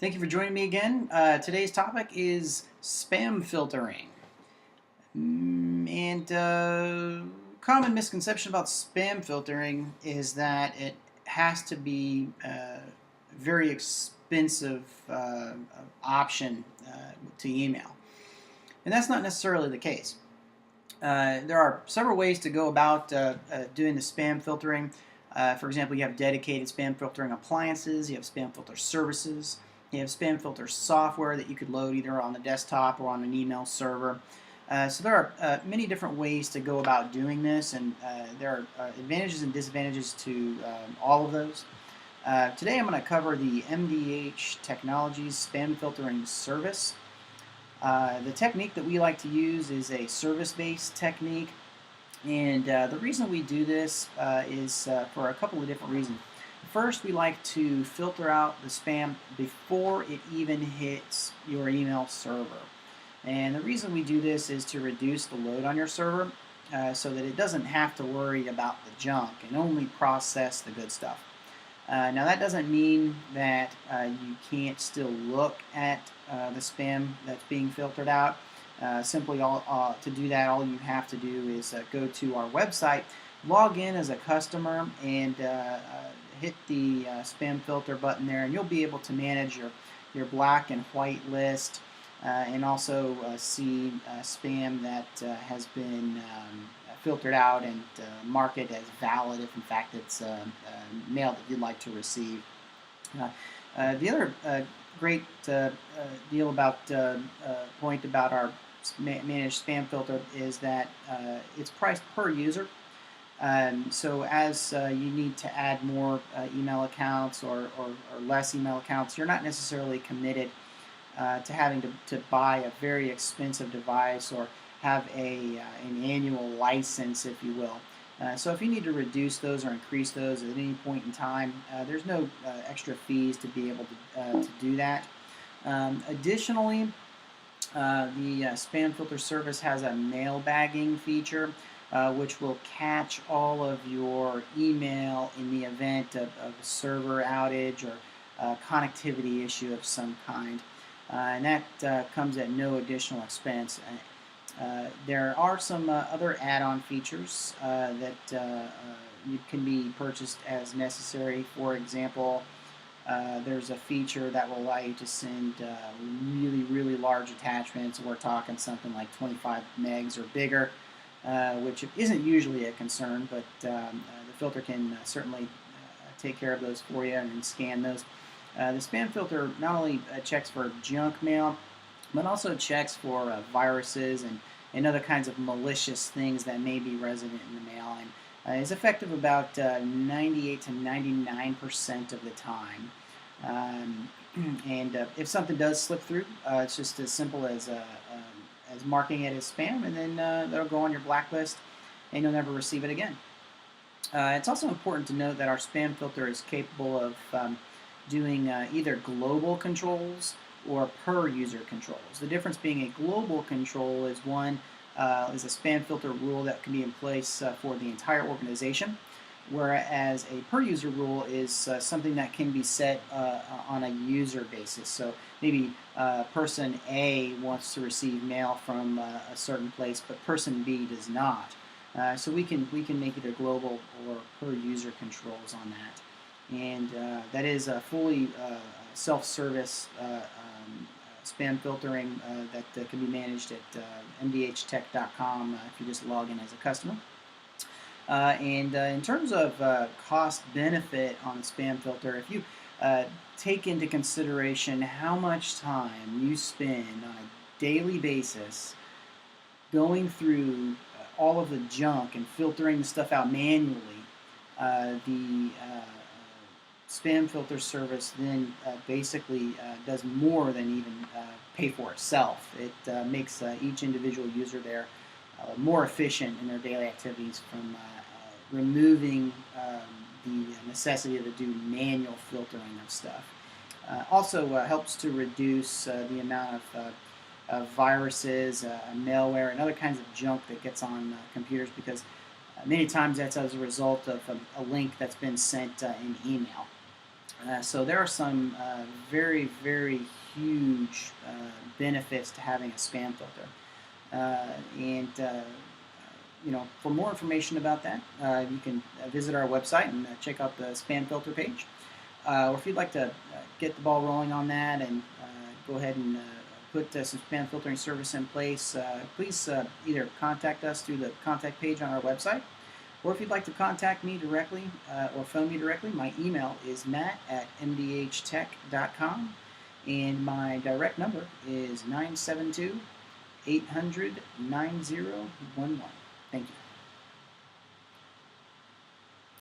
Thank you for joining me again. Today's topic is spam filtering. Common misconception about spam filtering is that it has to be a very expensive option to email. And that's not necessarily the case. There are several ways to go about doing the spam filtering. For example, you have dedicated spam filtering appliances, you have spam filter services, you have spam filter software that you could load either on the desktop or on an email server. So there are many different ways to go about doing this, and there are advantages and disadvantages to all of those. Today I'm going to cover the MDH Technologies spam filtering service. The technique that we like to use is a service-based technique, and the reason we do this is for a couple of different reasons. First, we like to filter out the spam before it even hits your email server. And the reason we do this is to reduce the load on your server so that it doesn't have to worry about the junk and only process the good stuff. Now that doesn't mean that you can't still look at the spam that's being filtered out. Simply to do that, all you have to do is go to our website, log in as a customer, and hit the spam filter button there, and you'll be able to manage your black and white list and also see spam that has been filtered out and mark it as valid if in fact it's mail that you'd like to receive. The other great deal about point about our managed spam filter is that it's priced per user. So as you need to add more email accounts or less email accounts, you're not necessarily committed to having to buy a very expensive device or have an annual license, if you will. So if you need to reduce those or increase those at any point in time, there's no extra fees to be able to do that. Additionally, the spam filter service has a mailbagging feature, which will catch all of your email in the event of a server outage or a connectivity issue of some kind. And that comes at no additional expense. There are some other add-on features that can be purchased as necessary. For example, there's a feature that will allow you to send really large attachments. We're talking something like 25 megs or bigger, which isn't usually a concern, but the filter can certainly take care of those for you and scan those. The spam filter not only checks for junk mail, but also checks for viruses and other kinds of malicious things that may be resident in the mail, and is effective about 98 to 99% of the time. And if something does slip through, it's just as simple as marking it as spam, and then that'll go on your blacklist, and you'll never receive it again. It's also important to note that our spam filter is capable of doing either global controls or per user controls. The difference being a global control is is a spam filter rule that can be in place for the entire organization, whereas a per user rule is something that can be set on a user basis. So maybe person A wants to receive mail from a certain place, but person B does not. So we can make either global or per user controls on that. And that is a fully self-service spam filtering that can be managed at mdhtech.com if you just log in as a customer. In terms of cost benefit on the spam filter, if you take into consideration how much time you spend on a daily basis going through all of the junk and filtering the stuff out manually, the spam filter service then basically does more than even pay for itself. It makes each individual user there more efficient in their daily activities from removing the necessity to do manual filtering of stuff. Also helps to reduce the amount of viruses, malware, and other kinds of junk that gets on computers, because many times that's as a result of a link that's been sent in email. So there are some very, very huge benefits to having a spam filter. And for more information about that, you can visit our website and check out the spam filter page. Or if you'd like to get the ball rolling on that and go ahead and put some spam filtering service in place, please either contact us through the contact page on our website, or if you'd like to contact me directly or phone me directly, my email is matt@mdhtech.com, and my direct number is 972 800 9011. Thank you.